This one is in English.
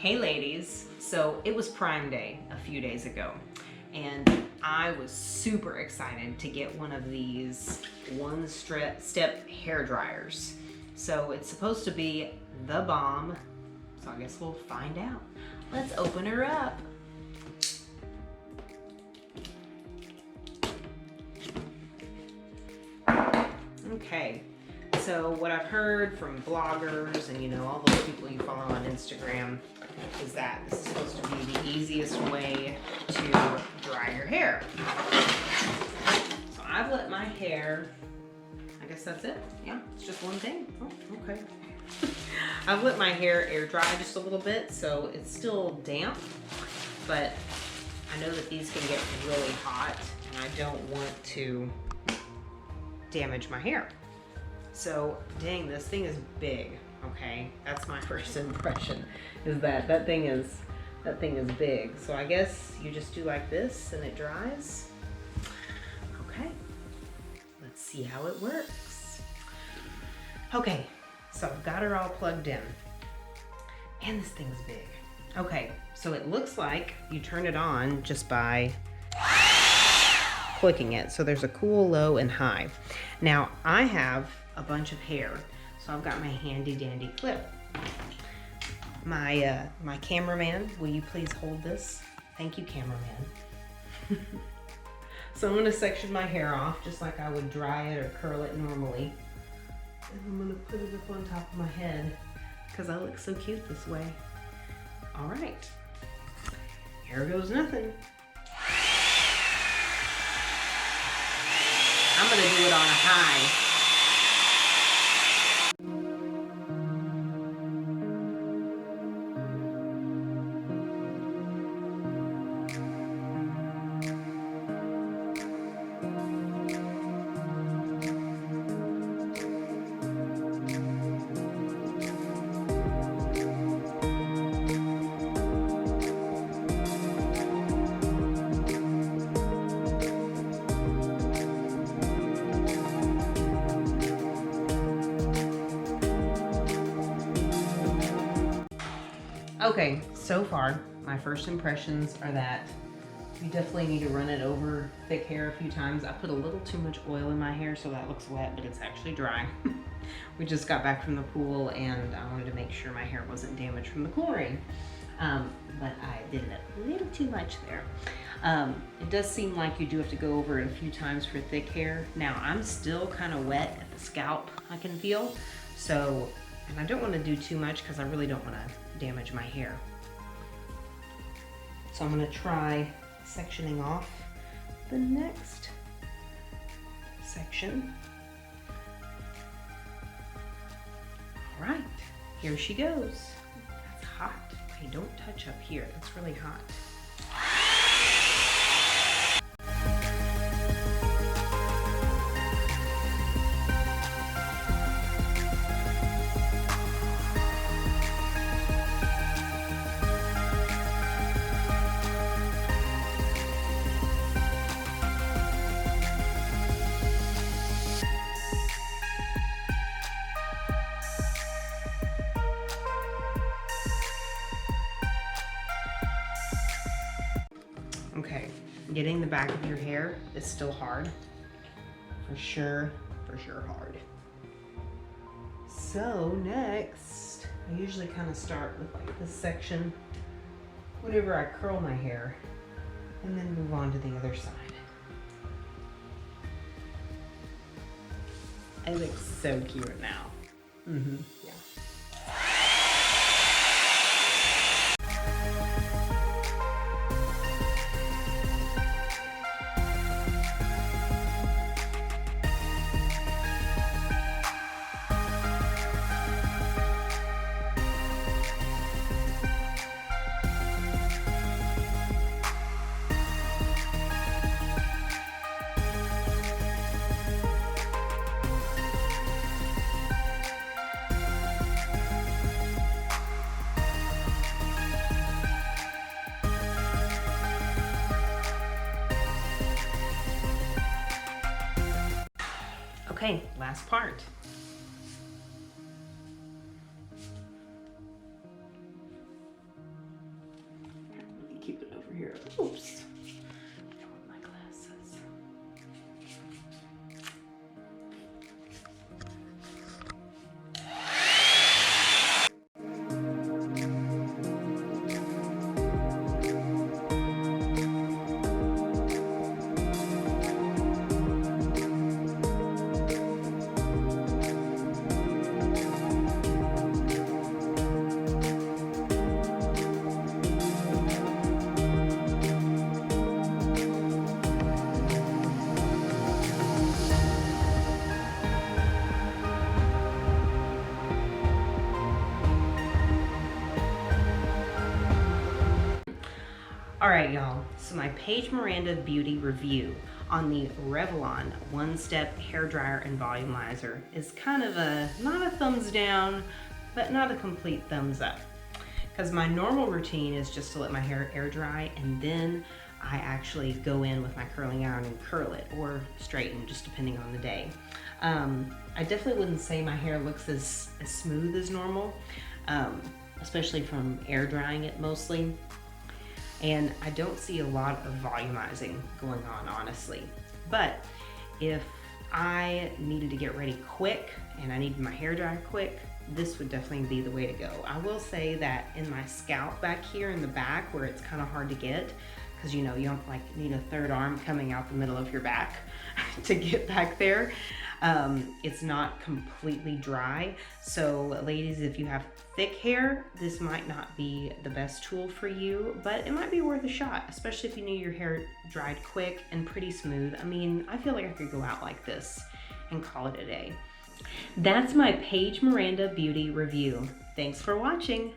Hey ladies, so it was Prime Day a few days ago and I was super excited to get one of these one-step hair dryers. So it's supposed to be the bomb, so I guess we'll find out. Let's open her up. Okay, so what I've heard from bloggers and all those people you follow on Instagram is that this is supposed to be the easiest way to dry your hair. So I've let my hair, I guess that's it. Yeah, it's just one thing. Oh, okay. I've let my hair air dry just a little bit, so it's still damp, but I know that these can get really hot and I don't want to damage my hair. So dang, this thing is big. Okay, that's my first impression, is that that thing is big. So I guess you just do like this and it dries. Okay, let's see how it works. Okay, so I've got her all plugged in and this thing's big. Okay, so it looks like you turn it on just by clicking it. So there's a cool, low, and high. Now I have a bunch of hair, so I've got my handy dandy clip. My cameraman, will you please hold this? Thank you, cameraman. So I'm gonna section my hair off just like I would dry it or curl it normally. And I'm gonna put it up on top of my head because I look so cute this way. All right, here goes nothing. I'm gonna do it on a high. Okay, so far, my first impressions are that you definitely need to run it over thick hair a few times. I put a little too much oil in my hair, so that looks wet, but it's actually dry. We just got back from the pool, and I wanted to make sure my hair wasn't damaged from the chlorine. But I did a little too much there. It does seem like you do have to go over it a few times for thick hair. Now, I'm still kind of wet at the scalp, I can feel. So, and I don't want to do too much because I really don't want to damage my hair. So I'm going to try sectioning off the next section. All right, here she goes. That's hot. Okay, don't touch up here. That's really hot. Okay, getting the back of your hair is still hard. For sure hard. So next, I usually kind of start with like this section whenever I curl my hair and then move on to the other side. I look so cute now. Yeah. Okay, last part. Oops. I don't want my glasses. All right, y'all, so my Paige Miranda beauty review on the Revlon One-Step Hairdryer and Volumizer is kind of not a thumbs down, but not a complete thumbs up. Because my normal routine is just to let my hair air dry, and then I actually go in with my curling iron and curl it, or straighten, just depending on the day. I definitely wouldn't say my hair looks as smooth as normal, especially from air drying it mostly. And I don't see a lot of volumizing going on, honestly. But if I needed to get ready quick and I needed my hair dry quick, this would definitely be the way to go. I will say that in my scalp back here in the back where it's kind of hard to get, because you know, you don't like need a third arm coming out the middle of your back to get back there. It's not completely dry. So ladies, if you have thick hair, this might not be the best tool for you, but it might be worth a shot, especially if you need your hair dried quick and pretty smooth. I mean, I feel like I could go out like this and call it a day. That's my Paige Miranda beauty review. Thanks for watching.